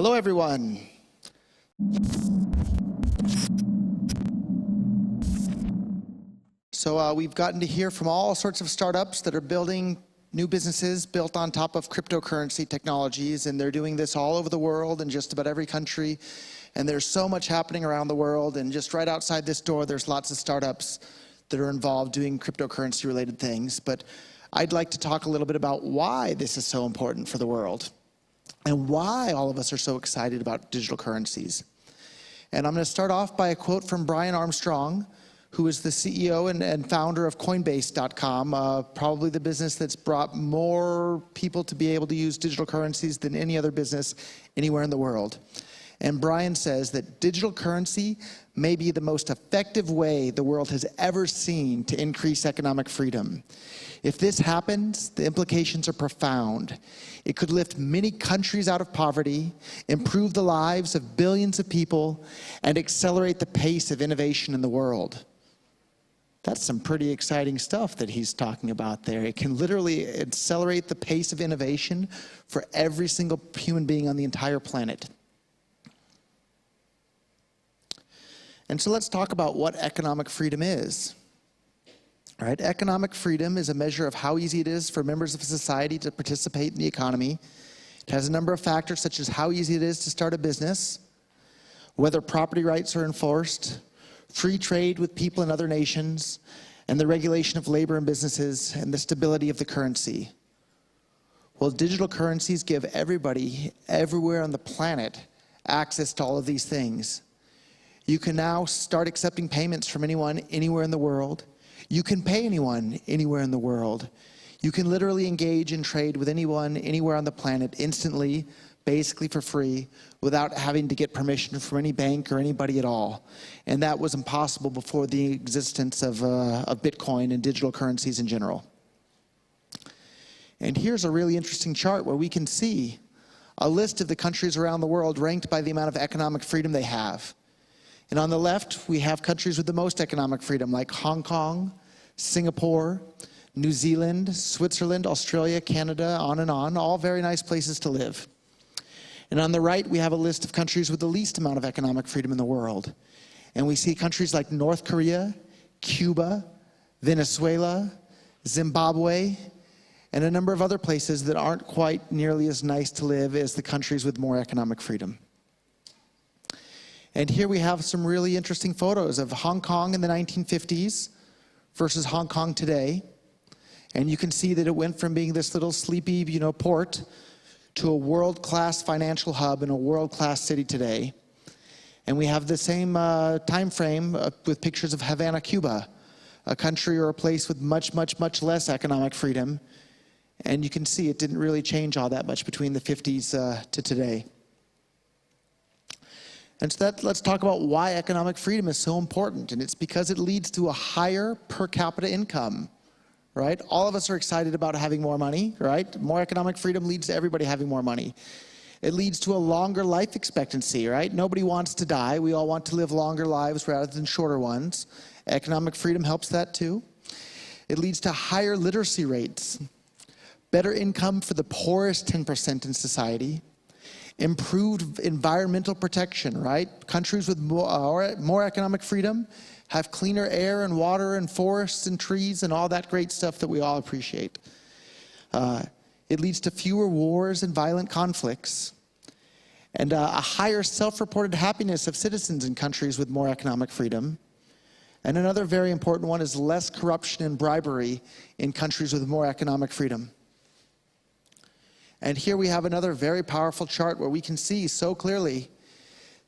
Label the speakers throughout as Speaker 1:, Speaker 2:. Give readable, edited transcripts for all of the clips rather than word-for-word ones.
Speaker 1: Hello, everyone. So we've gotten to hear from all sorts of startups that are building new businesses built on top of cryptocurrency technologies, and they're doing this all over the world in just about every country. And there's so much happening around the world, and just right outside this door, there's lots of startups that are involved doing cryptocurrency-related things. But I'd like to talk a little bit about why this is so important for the world, and why all of us are so excited about digital currencies. And I'm going to start off by a quote from Brian Armstrong, who is the CEO and founder of Coinbase.com, probably the business that's brought more people to be able to use digital currencies than any other business anywhere in the world. And Brian says that digital currency may be the most effective way the world has ever seen to increase economic freedom. If this happens, the implications are profound. It could lift many countries out of poverty, improve the lives of billions of people, and accelerate the pace of innovation in the world. That's some pretty exciting stuff that he's talking about there. It can literally accelerate the pace of innovation for every single human being on the entire planet. And so let's talk about what economic freedom is. All right, economic freedom is a measure of how easy it is for members of society to participate in the economy. It has a number of factors such as how easy it is to start a business, whether property rights are enforced, free trade with people in other nations, and the regulation of labor and businesses, and the stability of the currency. Well, digital currencies give everybody, everywhere on the planet, access to all of these things. You can now start accepting payments from anyone, anywhere in the world. You can pay anyone, anywhere in the world. You can literally engage in trade with anyone, anywhere on the planet, instantly, basically for free, without having to get permission from any bank or anybody at all. And that was impossible before the existence of Bitcoin and digital currencies in general. And here's a really interesting chart where we can see a list of the countries around the world ranked by the amount of economic freedom they have. And on the left, we have countries with the most economic freedom, like Hong Kong, Singapore, New Zealand, Switzerland, Australia, Canada, on, all very nice places to live. And on the right, we have a list of countries with the least amount of economic freedom in the world. And we see countries like North Korea, Cuba, Venezuela, Zimbabwe, and a number of other places that aren't quite nearly as nice to live as the countries with more economic freedom. And here we have some really interesting photos of Hong Kong in the 1950s versus Hong Kong today. And you can see that it went from being this little sleepy, port to a world-class financial hub and a world-class city today. And we have the same time frame with pictures of Havana, Cuba, a country or a place with much, much, much less economic freedom. And you can see it didn't really change all that much between the 50s to today. And so let's talk about why economic freedom is so important. And it's because it leads to a higher per capita income, right? All of us are excited about having more money, right? More economic freedom leads to everybody having more money. It leads to a longer life expectancy, right? Nobody wants to die. We all want to live longer lives rather than shorter ones. Economic freedom helps that too. It leads to higher literacy rates, better income for the poorest 10% in society, improved environmental protection, right? Countries with more economic freedom have cleaner air and water and forests and trees and all that great stuff that we all appreciate. It leads to fewer wars and violent conflicts, and a higher self-reported happiness of citizens in countries with more economic freedom. And another very important one is less corruption and bribery in countries with more economic freedom. And here we have another very powerful chart where we can see so clearly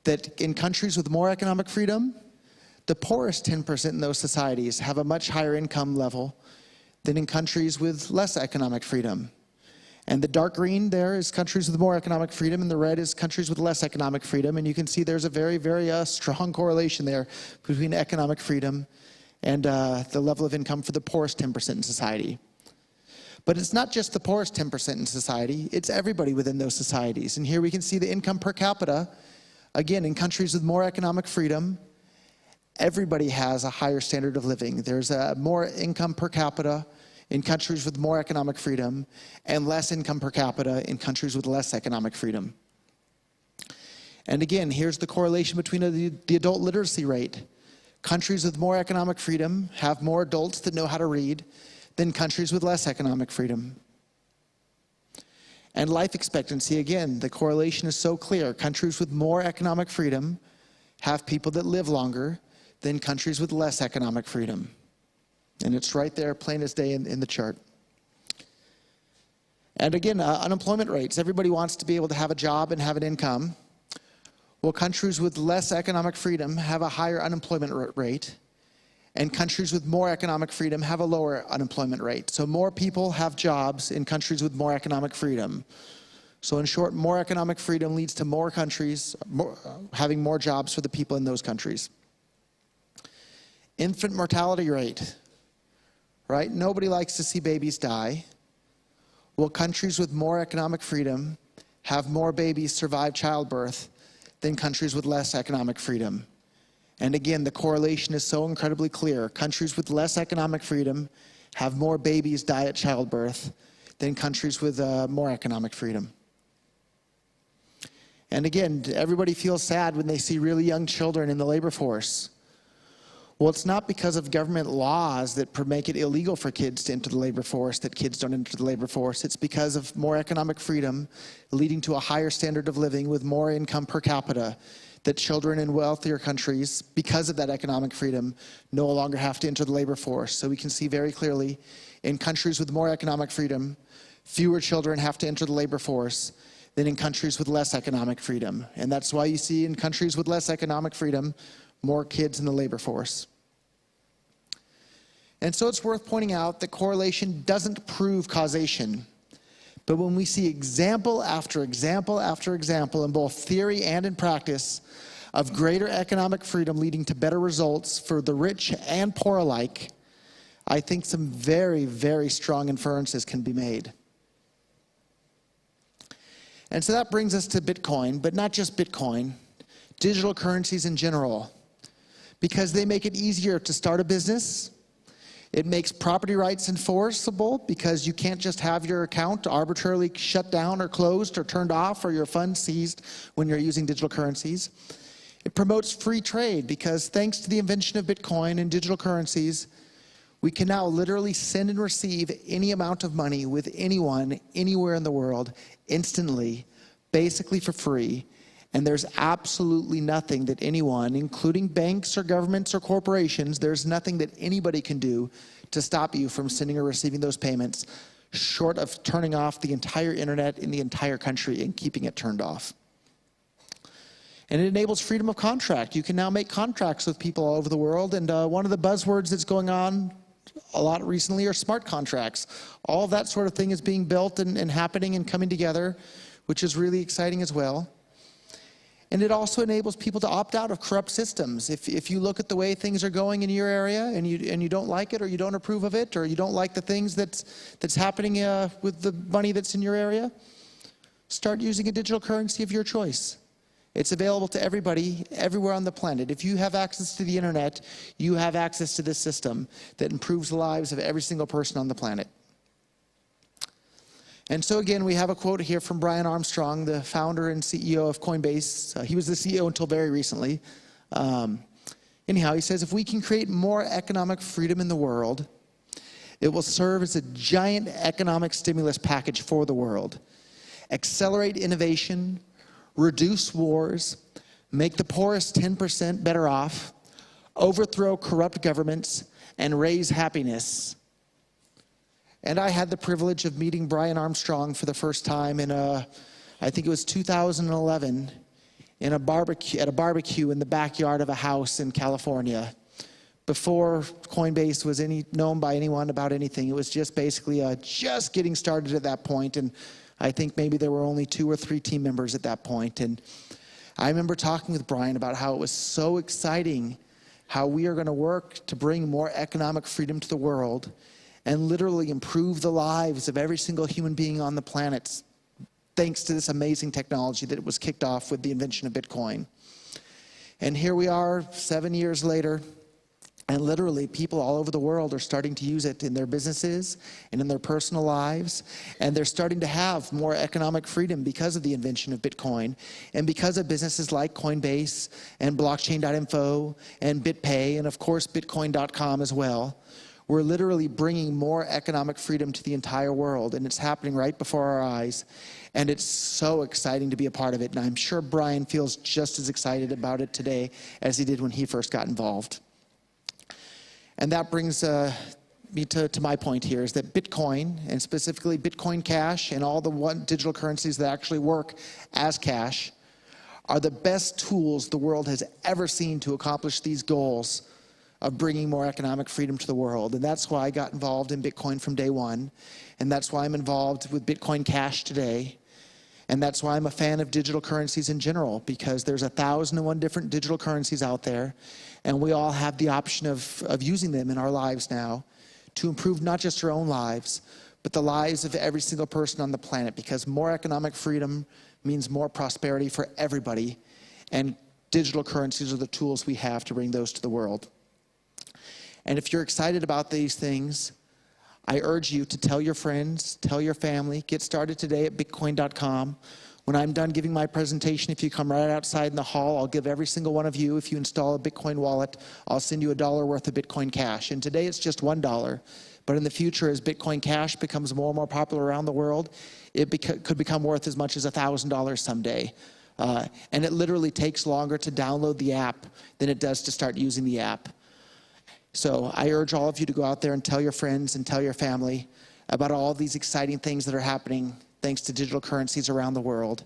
Speaker 1: that in countries with more economic freedom, the poorest 10% in those societies have a much higher income level than in countries with less economic freedom. And the dark green there is countries with more economic freedom, and the red is countries with less economic freedom. And you can see there's a very, very strong correlation there between economic freedom and the level of income for the poorest 10% in society. But it's not just the poorest 10% in society, it's everybody within those societies. And here we can see the income per capita, again, in countries with more economic freedom, everybody has a higher standard of living. There's more income per capita in countries with more economic freedom and less income per capita in countries with less economic freedom. And again, here's the correlation between the adult literacy rate. Countries with more economic freedom have more adults that know how to read than countries with less economic freedom. And life expectancy, again, the correlation is so clear. Countries with more economic freedom have people that live longer than countries with less economic freedom. And it's right there, plain as day in the chart. And again, unemployment rates. Everybody wants to be able to have a job and have an income. Well, countries with less economic freedom have a higher unemployment rate, and countries with more economic freedom have a lower unemployment rate. So more people have jobs in countries with more economic freedom. So in short, more economic freedom leads to more countries having more jobs for the people in those countries. Infant mortality rate, right? Nobody likes to see babies die. Well, countries with more economic freedom have more babies survive childbirth than countries with less economic freedom. And again, the correlation is so incredibly clear. Countries with less economic freedom have more babies die at childbirth than countries with more economic freedom. And again, everybody feels sad when they see really young children in the labor force. Well, it's not because of government laws that make it illegal for kids to enter the labor force that kids don't enter the labor force. It's because of more economic freedom leading to a higher standard of living with more income per capita that children in wealthier countries, because of that economic freedom, no longer have to enter the labor force. So we can see very clearly in countries with more economic freedom, fewer children have to enter the labor force than in countries with less economic freedom. And that's why you see in countries with less economic freedom, more kids in the labor force. And so it's worth pointing out that correlation doesn't prove causation. But when we see example after example after example in both theory and in practice of greater economic freedom leading to better results for the rich and poor alike, I think some very, very strong inferences can be made. And so that brings us to Bitcoin, but not just Bitcoin, digital currencies in general, because they make it easier to start a business. It makes property rights enforceable because you can't just have your account arbitrarily shut down or closed or turned off or your funds seized when you're using digital currencies. It promotes free trade because thanks to the invention of Bitcoin and digital currencies, we can now literally send and receive any amount of money with anyone, anywhere in the world, instantly, basically for free. And there's absolutely nothing that anyone, including banks or governments or corporations, there's nothing that anybody can do to stop you from sending or receiving those payments, short of turning off the entire internet in the entire country and keeping it turned off. And it enables freedom of contract. You can now make contracts with people all over the world, and one of the buzzwords that's going on a lot recently are smart contracts. All of that sort of thing is being built and happening and coming together, which is really exciting as well. And it also enables people to opt out of corrupt systems. If you look at the way things are going in your area and you don't like it or you don't approve of it or you don't like the things that's happening with the money that's in your area, start using a digital currency of your choice. It's available to everybody, everywhere on the planet. If you have access to the internet, you have access to this system that improves the lives of every single person on the planet. And so again, we have a quote here from Brian Armstrong, the founder and CEO of Coinbase. He was the CEO until very recently. Anyhow, he says, if we can create more economic freedom in the world, it will serve as a giant economic stimulus package for the world. Accelerate innovation, reduce wars, make the poorest 10% better off, overthrow corrupt governments, and raise happiness. And I had the privilege of meeting Brian Armstrong for the first time in I think it was 2011, at a barbecue in the backyard of a house in California. Before Coinbase was known by anyone about anything, it was just basically just getting started at that point, and I think maybe there were only 2 or 3 team members at that point. And I remember talking with Brian about how it was so exciting how we are going to work to bring more economic freedom to the world and literally improve the lives of every single human being on the planet thanks to this amazing technology that was kicked off with the invention of Bitcoin. And here we are 7 years later, And literally, people all over the world are starting to use it in their businesses and in their personal lives. And they're starting to have more economic freedom because of the invention of Bitcoin and because of businesses like Coinbase and blockchain.info and BitPay and, of course, Bitcoin.com as well. We're literally bringing more economic freedom to the entire world, and it's happening right before our eyes. And it's so exciting to be a part of it. And I'm sure Brian feels just as excited about it today as he did when he first got involved. And that brings me to my point here, is that Bitcoin, and specifically Bitcoin Cash and all the digital currencies that actually work as cash, are the best tools the world has ever seen to accomplish these goals of bringing more economic freedom to the world. And that's why I got involved in Bitcoin from day one. And that's why I'm involved with Bitcoin Cash today. And that's why I'm a fan of digital currencies in general, because there's 1,001 different digital currencies out there, and we all have the option of using them in our lives now to improve not just our own lives, but the lives of every single person on the planet, because more economic freedom means more prosperity for everybody, and digital currencies are the tools we have to bring those to the world. And if you're excited about these things, I urge you to tell your friends, tell your family, get started today at Bitcoin.com. When I'm done giving my presentation, if you come right outside in the hall, I'll give every single one of you, if you install a Bitcoin wallet, I'll send you $1 worth of Bitcoin Cash. And today it's just $1. But in the future, as Bitcoin Cash becomes more and more popular around the world, it could become worth as much as $1,000 someday. And it literally takes longer to download the app than it does to start using the app. So I urge all of you to go out there and tell your friends and tell your family about all these exciting things that are happening thanks to digital currencies around the world,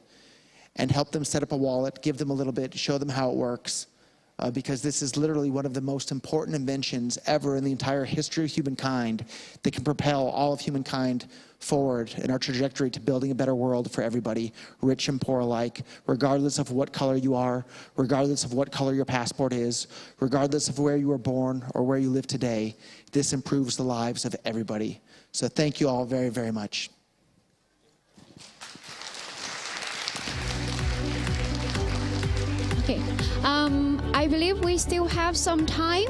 Speaker 1: and help them set up a wallet, give them a little bit, show them how it works, because this is literally one of the most important inventions ever in the entire history of humankind that can propel all of humankind forward in our trajectory to building a better world for everybody, rich and poor alike, regardless of what color you are, regardless of what color your passport is, regardless of where you were born or where you live today. This improves the lives of everybody. So thank you all very, very much.
Speaker 2: Okay, I believe we still have some time.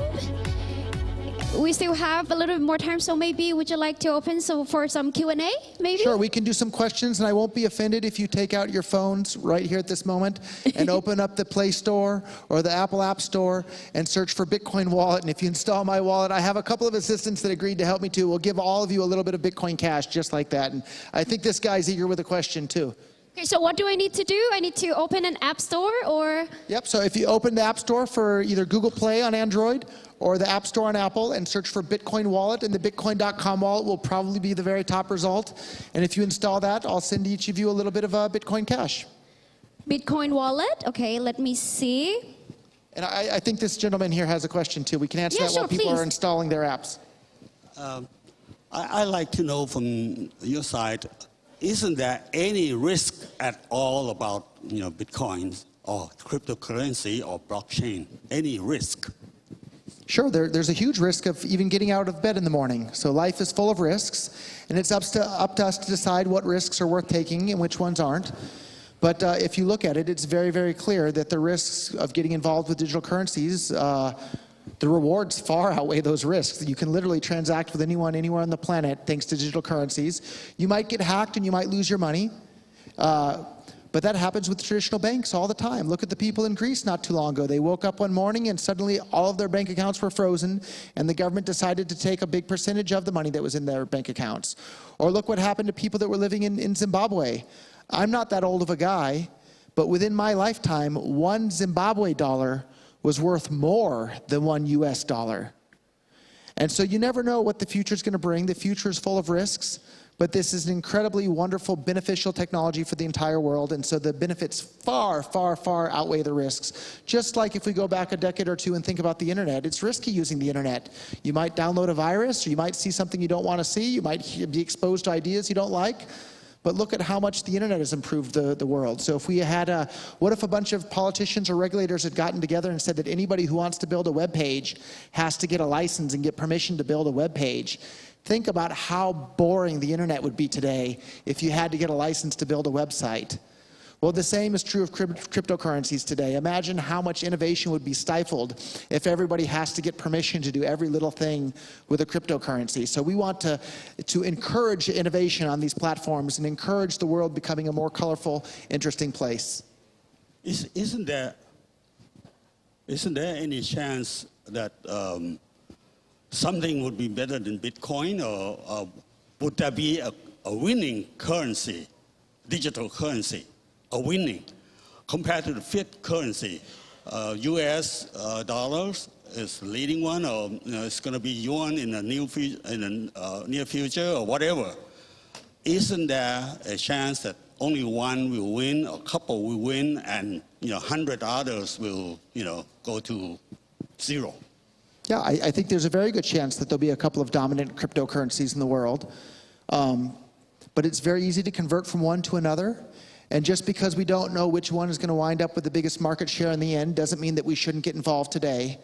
Speaker 2: We still have a little bit more time, so maybe would you like to open for some Q&A, maybe?
Speaker 1: Sure, we can do some questions, and I won't be offended if you take out your phones right here at this moment and open up the Play Store or the Apple App Store and search for Bitcoin Wallet. And if you install my wallet, I have a couple of assistants that agreed to help me too. We'll give all of you a little bit of Bitcoin Cash just like that. And I think this guy's eager with a question too.
Speaker 2: Okay, so what do I need to do? I need to open an app store or?
Speaker 1: Yep, so if you open the App Store for either Google Play on Android or the App Store on Apple and search for Bitcoin Wallet, and the Bitcoin.com wallet will probably be the very top result. And if you install that, I'll send each of you a little bit of Bitcoin Cash.
Speaker 2: Bitcoin Wallet, okay, let me see.
Speaker 1: And I think this gentleman here has a question too. We can answer that while people are installing their apps.
Speaker 3: I'd like to know from your side, isn't there any risk at all about Bitcoin or cryptocurrency or blockchain? Any risk?
Speaker 1: Sure, there's a huge risk of even getting out of bed in the morning. So life is full of risks, and it's up to us to decide what risks are worth taking and which ones aren't. But if you look at it, it's very, very clear that the risks of getting involved with digital currencies, the rewards far outweigh those risks. You can literally transact with anyone, anywhere on the planet, thanks to digital currencies. You might get hacked and you might lose your money, but that happens with traditional banks all the time. Look at the people in Greece not too long ago. They woke up one morning and suddenly all of their bank accounts were frozen, and the government decided to take a big percentage of the money that was in their bank accounts. Or look what happened to people that were living in Zimbabwe. I'm not that old of a guy, but within my lifetime, one Zimbabwe dollar was worth more than one US dollar. And so you never know what the future is going to bring. The future is full of risks, but this is an incredibly wonderful, beneficial technology for the entire world, and so the benefits far, far, far outweigh the risks. Just like if we go back a decade or two and think about the internet, it's risky using the internet. You might download a virus, or you might see something you don't want to see, you might be exposed to ideas you don't like. But look at how much the internet has improved the world. So if we had what if a bunch of politicians or regulators had gotten together and said that anybody who wants to build a web page has to get a license and get permission to build a web page? Think about how boring the internet would be today if you had to get a license to build a website. Well, the same is true of cryptocurrencies today. Imagine how much innovation would be stifled if everybody has to get permission to do every little thing with a cryptocurrency. So we want to encourage innovation on these platforms and encourage the world becoming a more colorful, interesting place.
Speaker 3: Isn't there any chance that something would be better than Bitcoin, or would there be a winning currency, digital currency, a winning compared to the fiat currency? U.S. dollars is the leading one, or it's going to be yuan in the near future, or whatever. Isn't there a chance that only one will win, a couple will win, and 100 others will go to zero?
Speaker 1: Yeah, I think there's a very good chance that there'll be a couple of dominant cryptocurrencies in the world. But it's very easy to convert from one to another. And just because we don't know which one is going to wind up with the biggest market share in the end doesn't mean that we shouldn't get involved today.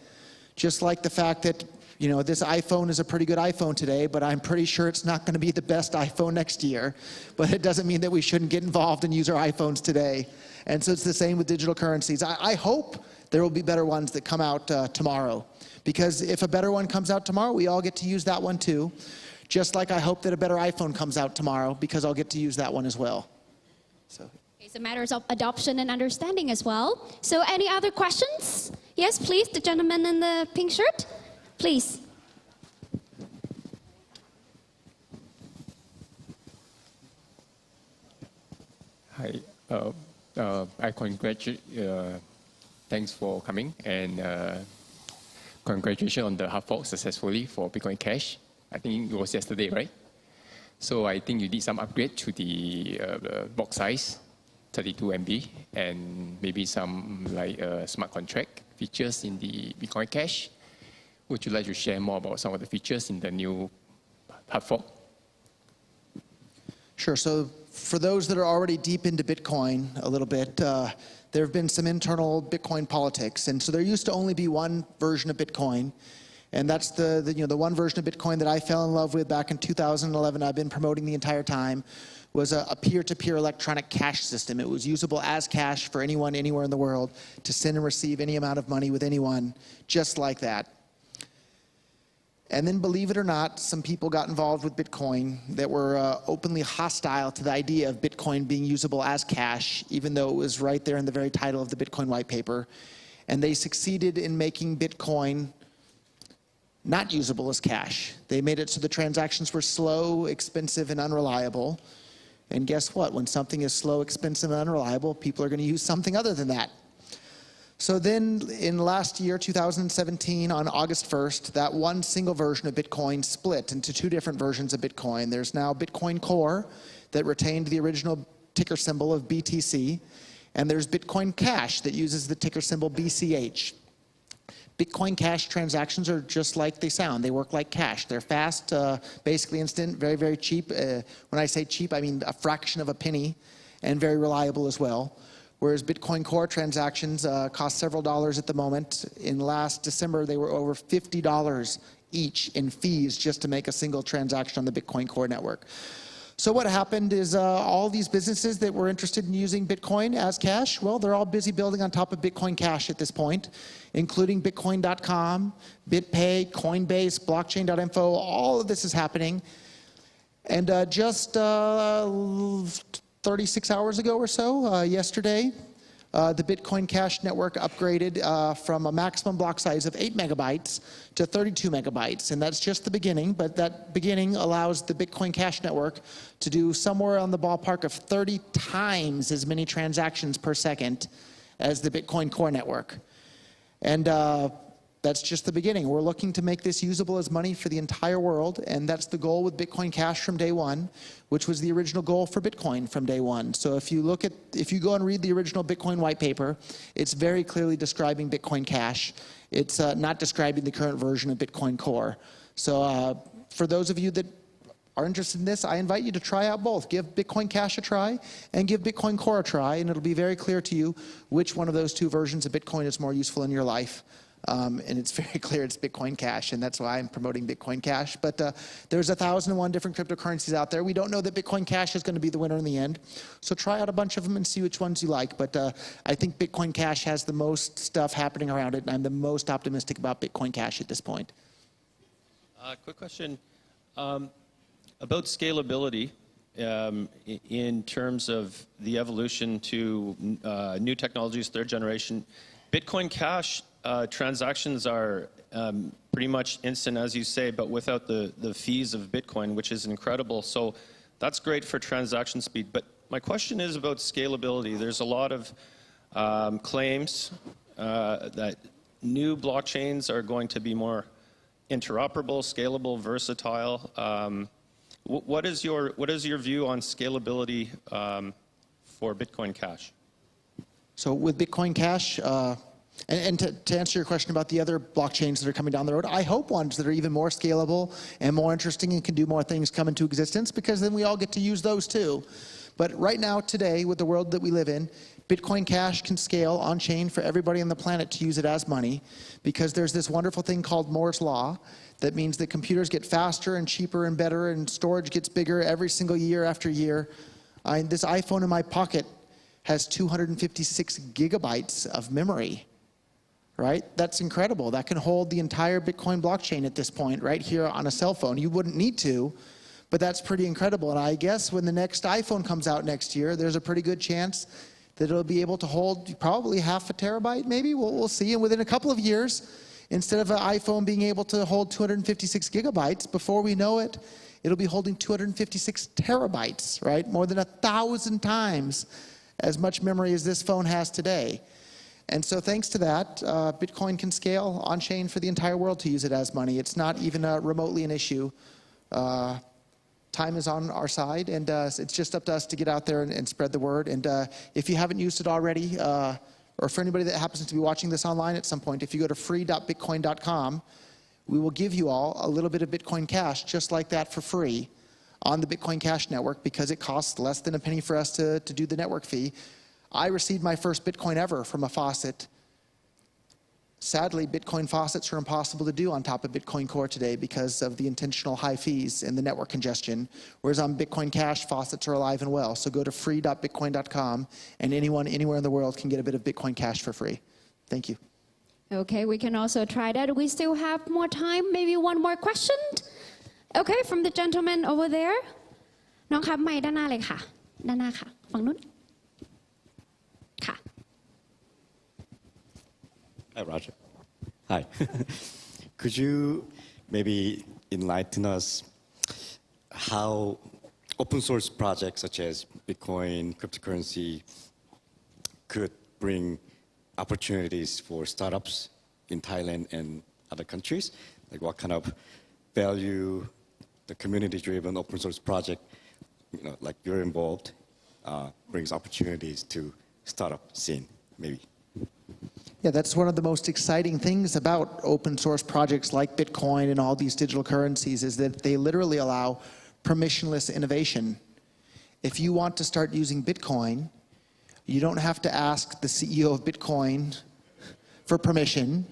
Speaker 1: Just like the fact that, this iPhone is a pretty good iPhone today, but I'm pretty sure it's not going to be the best iPhone next year. But it doesn't mean that we shouldn't get involved and use our iPhones today. And so it's the same with digital currencies. I hope there will be better ones that come out tomorrow. Because if a better one comes out tomorrow, we all get to use that one too. Just like I hope that a better iPhone comes out tomorrow, because I'll get to use that one as well. So.
Speaker 2: It's a matter of adoption and understanding as well. So any other questions? Yes, please, the gentleman in the pink shirt. Please.
Speaker 4: Hi, I congratulate, thanks for coming, and congratulations on the hard fork successfully for Bitcoin Cash. I think it was yesterday, right? So I think you did some upgrade to the block size, 32 MB, and maybe some smart contract features in the Bitcoin Cash. Would you like to share more about some of the features in the new hard fork?
Speaker 1: Sure. So for those that are already deep into Bitcoin a little bit, there have been some internal Bitcoin politics. And so there used to only be one version of Bitcoin. And that's the one version of Bitcoin that I fell in love with back in 2011. I've been promoting the entire time, was a peer-to-peer electronic cash system. It was usable as cash for anyone, anywhere in the world, to send and receive any amount of money with anyone, just like that. And then, believe it or not, some people got involved with Bitcoin that were openly hostile to the idea of Bitcoin being usable as cash, even though it was right there in the very title of the Bitcoin white paper. And they succeeded in making Bitcoin not usable as cash. They made it so the transactions were slow, expensive, and unreliable. And guess what? When something is slow, expensive, and unreliable, people are going to use something other than that. So then in last year, 2017, on August 1st, that one single version of Bitcoin split into two different versions of Bitcoin. There's now Bitcoin Core that retained the original ticker symbol of BTC, and there's Bitcoin Cash that uses the ticker symbol BCH. Bitcoin Cash transactions are just like they sound. They work like cash. They're fast, basically instant, very, very cheap. When I say cheap, I mean a fraction of a penny, and very reliable as well. Whereas Bitcoin Core transactions cost several dollars at the moment. In last December, they were over $50 each in fees just to make a single transaction on the Bitcoin Core network. So what happened is all these businesses that were interested in using Bitcoin as cash, well, they're all busy building on top of Bitcoin Cash at this point, including Bitcoin.com, BitPay, Coinbase, blockchain.info. All of this is happening. And just 36 hours ago or so, yesterday, the Bitcoin Cash network upgraded from a maximum block size of 8 megabytes to 32 megabytes. And that's just the beginning, but that beginning allows the Bitcoin Cash network to do somewhere on the ballpark of 30 times as many transactions per second as the Bitcoin Core network. And that's just the beginning. We're looking to make this usable as money for the entire world, and that's the goal with Bitcoin Cash from day one, which was the original goal for Bitcoin from day one. So if you go and read the original Bitcoin white paper, it's very clearly describing Bitcoin Cash. It's not describing the current version of Bitcoin Core. So for those of you that are interested in this, I invite you to try out both. Give Bitcoin Cash a try and give Bitcoin Core a try, and it'll be very clear to you which one of those two versions of Bitcoin is more useful in your life. And it's very clear it's Bitcoin Cash, and that's why I'm promoting Bitcoin Cash. But there's 1,001 different cryptocurrencies out there. We don't know that Bitcoin Cash is going to be the winner in the end. So try out a bunch of them and see which ones you like. But I think Bitcoin Cash has the most stuff happening around it, and I'm the most optimistic about Bitcoin Cash at this point.
Speaker 5: Quick question about scalability in terms of the evolution to new technologies, third generation. Bitcoin Cash transactions are pretty much instant, as you say, but without the fees of Bitcoin, which is incredible. So that's great for transaction speed. But my question is about scalability. There's a lot of claims that new blockchains are going to be more interoperable, scalable, versatile. What is your view on scalability for Bitcoin Cash?
Speaker 1: So with Bitcoin Cash, and to answer your question about the other blockchains that are coming down the road, I hope ones that are even more scalable and more interesting and can do more things come into existence, because then we all get to use those too. But right now, today, with the world that we live in, Bitcoin Cash can scale on-chain for everybody on the planet to use it as money, because there's this wonderful thing called Moore's Law that means that computers get faster and cheaper and better, and storage gets bigger every single year after year. This iPhone in my pocket has 256 gigabytes of memory. Right? That's incredible. That can hold the entire Bitcoin blockchain at this point right here on a cell phone. You wouldn't need to, but that's pretty incredible. And I guess when the next iPhone comes out next year, there's a pretty good chance that it'll be able to hold probably half a terabyte, maybe. We'll see. And within a couple of years, instead of an iPhone being able to hold 256 gigabytes, before we know it, it'll be holding 256 terabytes, right? More than 1,000 times as much memory as this phone has today. And so thanks to that, Bitcoin can scale on-chain for the entire world to use it as money. It's not even remotely an issue. Time is on our side, and it's just up to us to get out there and spread the word. And if you haven't used it already, or for anybody that happens to be watching this online at some point, if you go to free.bitcoin.com, we will give you all a little bit of Bitcoin Cash just like that for free on the Bitcoin Cash network, because it costs less than a penny for us to do the network fee. I received my first Bitcoin ever from a faucet. Sadly, Bitcoin faucets are impossible to do on top of Bitcoin Core today because of the intentional high fees and the network congestion, whereas on Bitcoin Cash, faucets are alive and well. So go to free.bitcoin.com, and anyone anywhere in the world can get a bit of Bitcoin Cash for free. Thank you.
Speaker 2: Okay, we can also try that. We still have more time. Maybe one more question? Okay, from the gentleman over there. น้องครับไมค์ด้านหน้าเลยค่ะด้านหน้าค่ะฝั่งนู้น
Speaker 6: Hi, Roger. Hi. Could you maybe enlighten us how open source projects such as Bitcoin, cryptocurrency could bring opportunities for startups in Thailand and other countries? Like what kind of value the community-driven open source project, like you're involved, brings opportunities to startup scene, maybe?
Speaker 1: Yeah, that's one of the most exciting things about open source projects like Bitcoin and all these digital currencies, is that they literally allow permissionless innovation. If you want to start using Bitcoin, you don't have to ask the CEO of Bitcoin for permission.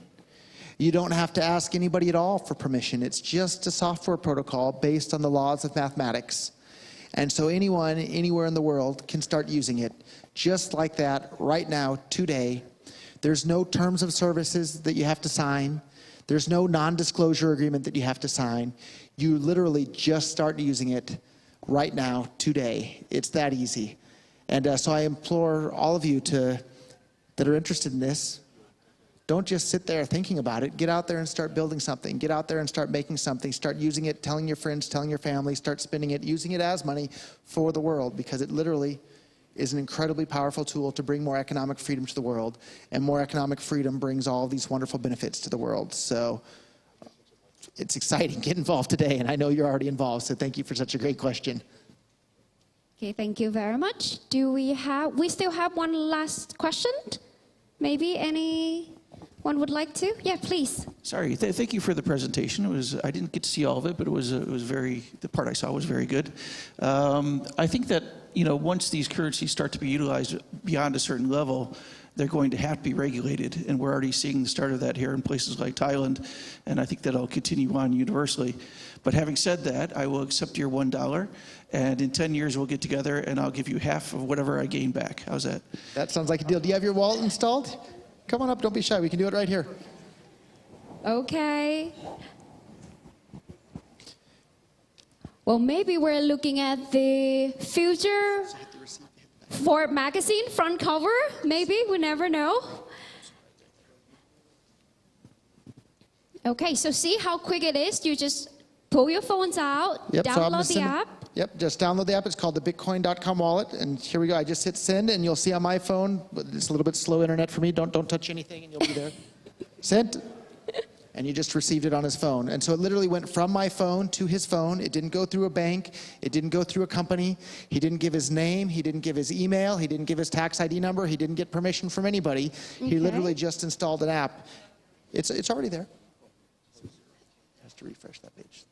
Speaker 1: You don't have to ask anybody at all for permission. It's just a software protocol based on the laws of mathematics. And so anyone, anywhere in the world can start using it just like that right now, today. There's no terms of services that you have to sign. There's no non-disclosure agreement that you have to sign. You literally just start using it right now, today. It's that easy. And so I implore all of you that are interested in this, don't just sit there thinking about it. Get out there and start building something. Get out there and start making something. Start using it, telling your friends, telling your family, start spending it, using it as money for the world, because it literally is an incredibly powerful tool to bring more economic freedom to the world, and more economic freedom brings all these wonderful benefits to the world. So it's exciting. Get involved today, and I know you're already involved, so thank you for such a great question.
Speaker 2: Okay, thank you very much. We still have one last question? Maybe anyone would like to? Yeah, please.
Speaker 7: Sorry, thank you for the presentation. I didn't get to see all of it, but the part I saw was very good. I think that once these currencies start to be utilized beyond a certain level, they're going to have to be regulated. And we're already seeing the start of that here in places like Thailand, and I think that'll continue on universally. But having said that, I will accept your $1, and in 10 years we'll get together and I'll give you half of whatever I gain back. How's that?
Speaker 1: That sounds like a deal. Do you have your wallet installed? Come on up, don't be shy. We can do it right here.
Speaker 2: Okay. Well, maybe we're looking at the future Ford magazine front cover. Maybe, we never know. Okay, so see how quick it is. You just pull your phones out,
Speaker 1: Yep, so I'm gonna
Speaker 2: download the
Speaker 1: send it-
Speaker 2: app.
Speaker 1: Yep, just download the app. It's called the Bitcoin.com wallet. And here we go. I just hit send, and you'll see on my phone, but it's a little bit slow internet for me. Don't touch anything, and you'll be there. Sent. And you just received it on his phone. And so it literally went from my phone to his phone. It didn't go through a bank. It didn't go through a company. He didn't give his name. He didn't give his email. He didn't give his tax ID number. He didn't get permission from anybody. He literally just installed an app. It's already there. Has to refresh that page.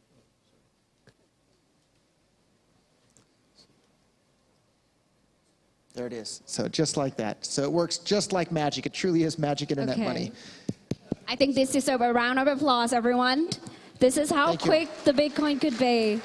Speaker 1: There it is. So just like that. So it works just like magic. It truly is magic internet money.
Speaker 2: I think this deserves a round of applause, everyone. This is how
Speaker 1: Thank you.
Speaker 2: quick the Bitcoin could be.